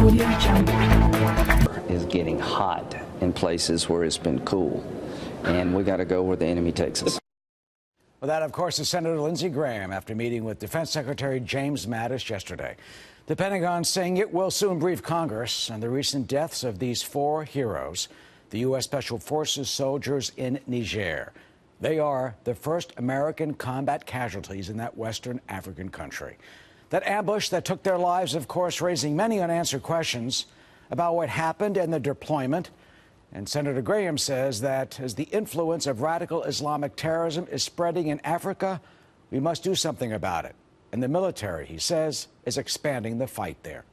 Is getting hot in places where it's been cool, and we got to go where the enemy takes us. Well, that, of course, is Senator Lindsey Graham after meeting with Defense Secretary James Mattis yesterday. The Pentagon saying it will soon brief Congress on the recent deaths of these 4 heroes, the U.S. Special Forces soldiers in Niger. They are the first American combat casualties in that Western African country. That ambush that took their lives, of course, raising many unanswered questions about what happened and the deployment. And Senator Graham says that as the influence of radical Islamic terrorism is spreading in Africa, we must do something about it. And the military, he says, is expanding the fight there.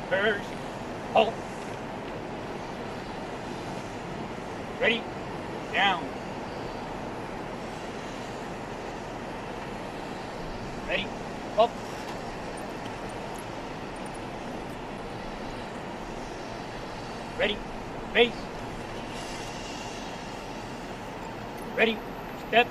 First, halt. Ready, down. Ready, up. Ready, face. Ready, step.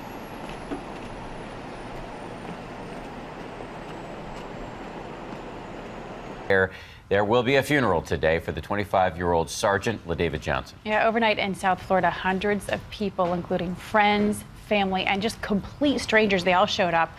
There will be a funeral today for the 25-year-old Sergeant LaDavid Johnson. Yeah, overnight in South Florida, hundreds of people, including friends, family, and just complete strangers, they all showed up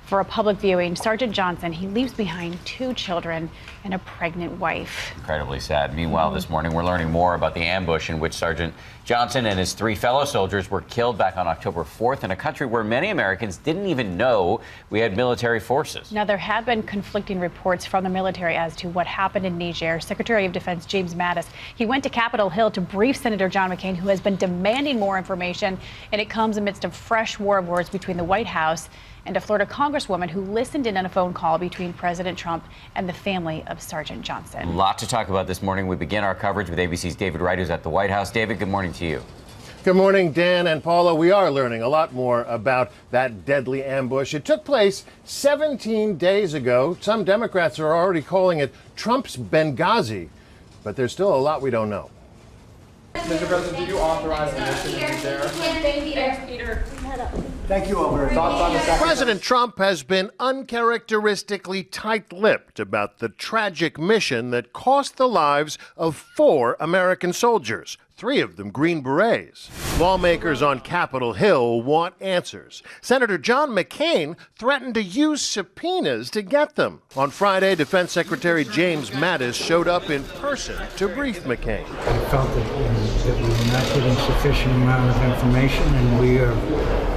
for a public viewing. Sergeant Johnson, he leaves behind 2 children and a pregnant wife. Incredibly sad. Meanwhile, this morning we're learning more about the ambush in which Sergeant Johnson and his 3 fellow soldiers were killed back on October 4th in a country where many Americans didn't even know we had military forces. Now, there have been conflicting reports from the military as to what happened in Niger. Secretary of Defense James Mattis, he went to Capitol Hill to brief Senator John McCain, who has been demanding more information, and it comes amidst a fresh war of words between the White House and a Florida congresswoman who listened in on a phone call between President Trump and the family of Sergeant Johnson. A lot to talk about this morning. We begin our coverage with ABC's David Wright, who's at the White House. David, good morning to you. Good morning, Dan and Paula. We are learning a lot more about that deadly ambush. It took place 17 days ago. Some Democrats are already calling it Trump's Benghazi, but there's still a lot we don't know. Mr. President, did you authorize the mission there? Thanks, Peter. Thank you all very much. President Trump has been uncharacteristically tight-lipped about the tragic mission that cost the lives of 4 American soldiers, 3 of them Green Berets. Lawmakers on Capitol Hill want answers. Senator John McCain threatened to use subpoenas to get them. On Friday, Defense Secretary James Mattis showed up in person to brief McCain. I felt that we were not getting sufficient amount of information, and we are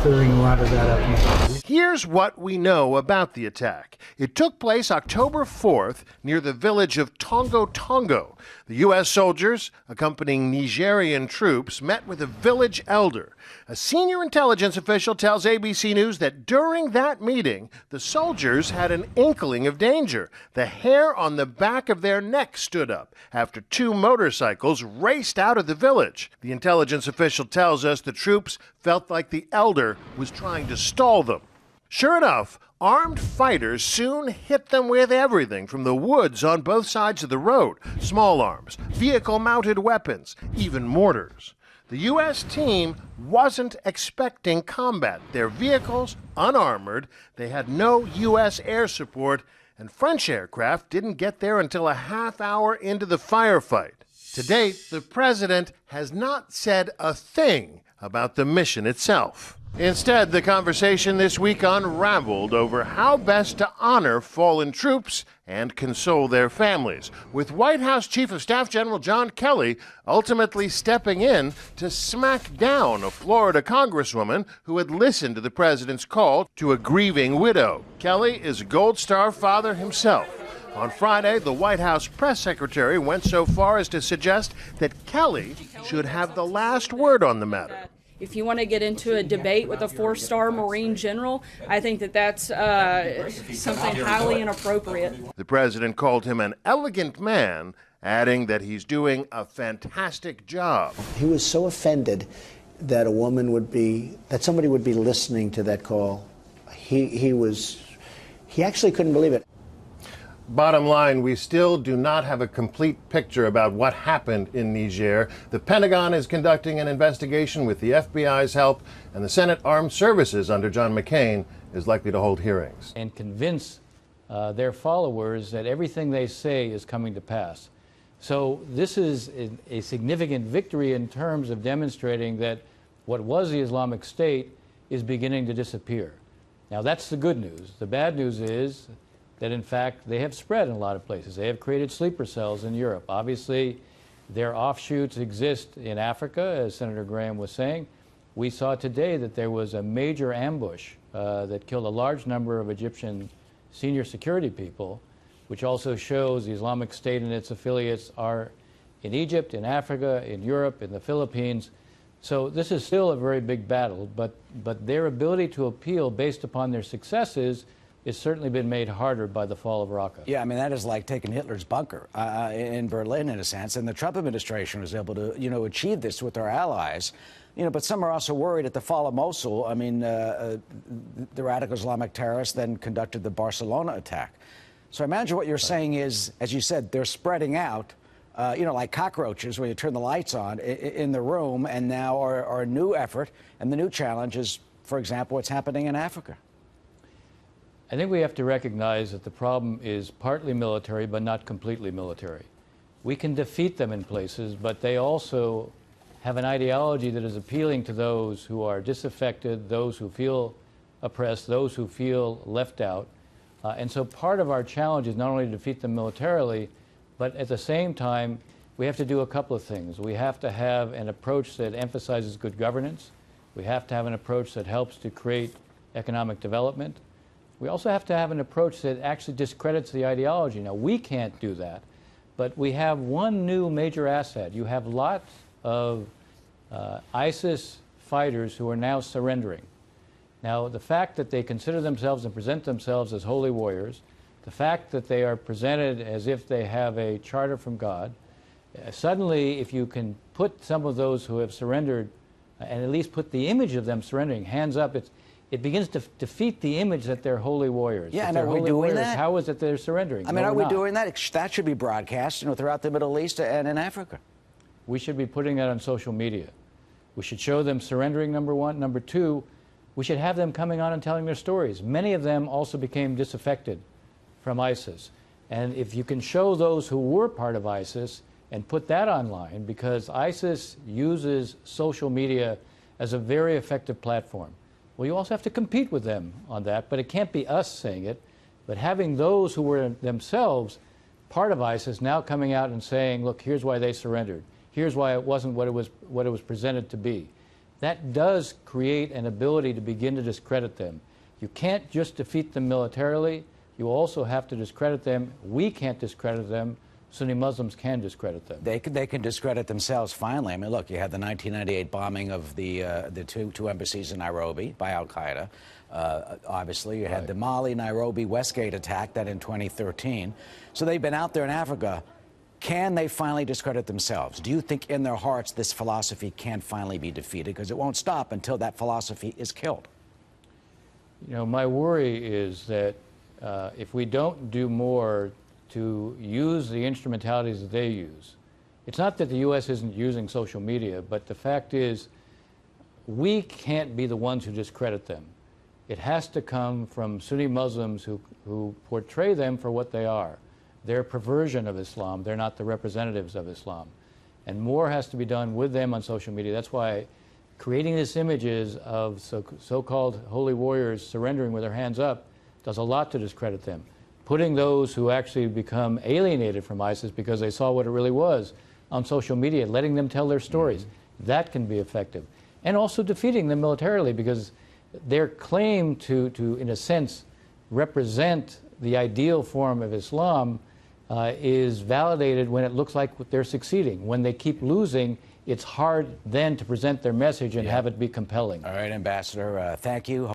clearing a lot of that up now. Here's what we know about the attack. It took place October 4th near the village of Tongo Tongo. The U.S. soldiers, accompanying Nigerian troops, met with a village elder. A senior intelligence official tells ABC News that during that meeting, the soldiers had an inkling of danger. The hair on the back of their neck stood up after 2 motorcycles raced out of the village. The intelligence official tells us the troops felt like the elder was trying to stall them. Sure enough, armed fighters soon hit them with everything from the woods on both sides of the road, small arms, vehicle-mounted weapons, even mortars. The U.S. team wasn't expecting combat. Their vehicles, unarmored, they had no U.S. air support, and French aircraft didn't get there until a half hour into the firefight. To date, the president has not said a thing about the mission itself. Instead, the conversation this week unraveled over how best to honor fallen troops and console their families, with White House Chief of Staff General John Kelly ultimately stepping in to smack down a Florida congresswoman who had listened to the president's call to a grieving widow. Kelly is a Gold Star father himself. On Friday, the White House press secretary went so far as to suggest that Kelly should have the last word on the matter. If you want to get into a debate with a four-star Marine general, I think that that's something highly inappropriate. The president called him an elegant man, adding that he's doing a fantastic job. He was so offended that somebody would be listening to that call. He actually couldn't believe it. Bottom line, we still do not have a complete picture about what happened in Niger. The Pentagon is conducting an investigation with the FBI's help, and the Senate Armed Services under John McCain is likely to hold hearings. And convince their followers that everything they say is coming to pass. So this is a significant victory in terms of demonstrating that what was the Islamic State is beginning to disappear. Now that's the good news. The bad news is that in fact they have spread in a lot of places. They have created sleeper cells in Europe. Obviously, their offshoots exist in Africa, as Senator Graham was saying. We saw today that there was a major ambush that killed a large number of Egyptian senior security people, which also shows the Islamic State and its affiliates are in Egypt, in Africa, in Europe, in the Philippines. So this is still a very big battle, but their ability to appeal based upon their successes has certainly been made harder by the fall of Raqqa. Yeah, I mean, that is like taking Hitler's bunker in Berlin, in a sense. And the Trump administration was able to, achieve this with their allies. But some are also worried at the fall of Mosul. I mean, the radical Islamic terrorists then conducted the Barcelona attack. So I imagine what you're saying is, as you said, they're spreading out, like cockroaches when you turn the lights on in the room, and now are a new effort. And the new challenge is, for example, what's happening in Africa. I think we have to recognize that the problem is partly military, but not completely military. We can defeat them in places, but they also have an ideology that is appealing to those who are disaffected, those who feel oppressed, those who feel left out. And so part of our challenge is not only to defeat them militarily, but at the same time, we have to do a couple of things. We have to have an approach that emphasizes good governance. We have to have an approach that helps to create economic development. We also have to have an approach that actually discredits the ideology. Now, we can't do that, but we have one new major asset. You have lots of ISIS fighters who are now surrendering. Now, the fact that they consider themselves and present themselves as holy warriors, the fact that they are presented as if they have a charter from God, suddenly, if you can put some of those who have surrendered, and at least put the image of them surrendering, hands up, it begins to defeat the image that they're holy warriors. Yeah, and are we doing that? How is it they're surrendering? I mean, are we doing that? That should be broadcast, throughout the Middle East and in Africa. We should be putting that on social media. We should show them surrendering, number one. Number two, we should have them coming on and telling their stories. Many of them also became disaffected from ISIS. And if you can show those who were part of ISIS and put that online, because ISIS uses social media as a very effective platform. Well, you also have to compete with them on that, but it can't be us saying it. But having those who were themselves part of ISIS now coming out and saying, look, here's why they surrendered. Here's why it wasn't what it was presented to be. That does create an ability to begin to discredit them. You can't just defeat them militarily. You also have to discredit them. We can't discredit them. Sunni Muslims can discredit them. They can discredit themselves finally. I mean, look, you had the 1998 bombing of the two embassies in Nairobi by al-Qaeda. Obviously, you had the Mali-Nairobi Westgate attack, that in 2013. So they've been out there in Africa. Can they finally discredit themselves? Do you think in their hearts this philosophy can finally be defeated? Because it won't stop until that philosophy is killed. My worry is that if we don't do more to use the instrumentalities that they use. It's not that the U.S. isn't using social media, but the fact is we can't be the ones who discredit them. It has to come from Sunni Muslims who portray them for what they are. They're a perversion of Islam. They're not the representatives of Islam. And more has to be done with them on social media. That's why creating these images of so-called holy warriors surrendering with their hands up does a lot to discredit them. Putting those who actually become alienated from ISIS because they saw what it really was on social media, letting them tell their stories, that can be effective. And also defeating them militarily, because their claim to in a sense, represent the ideal form of Islam is validated when it looks like they're succeeding. When they keep losing, it's hard then to present their message and have it be compelling. All right, Ambassador, thank you.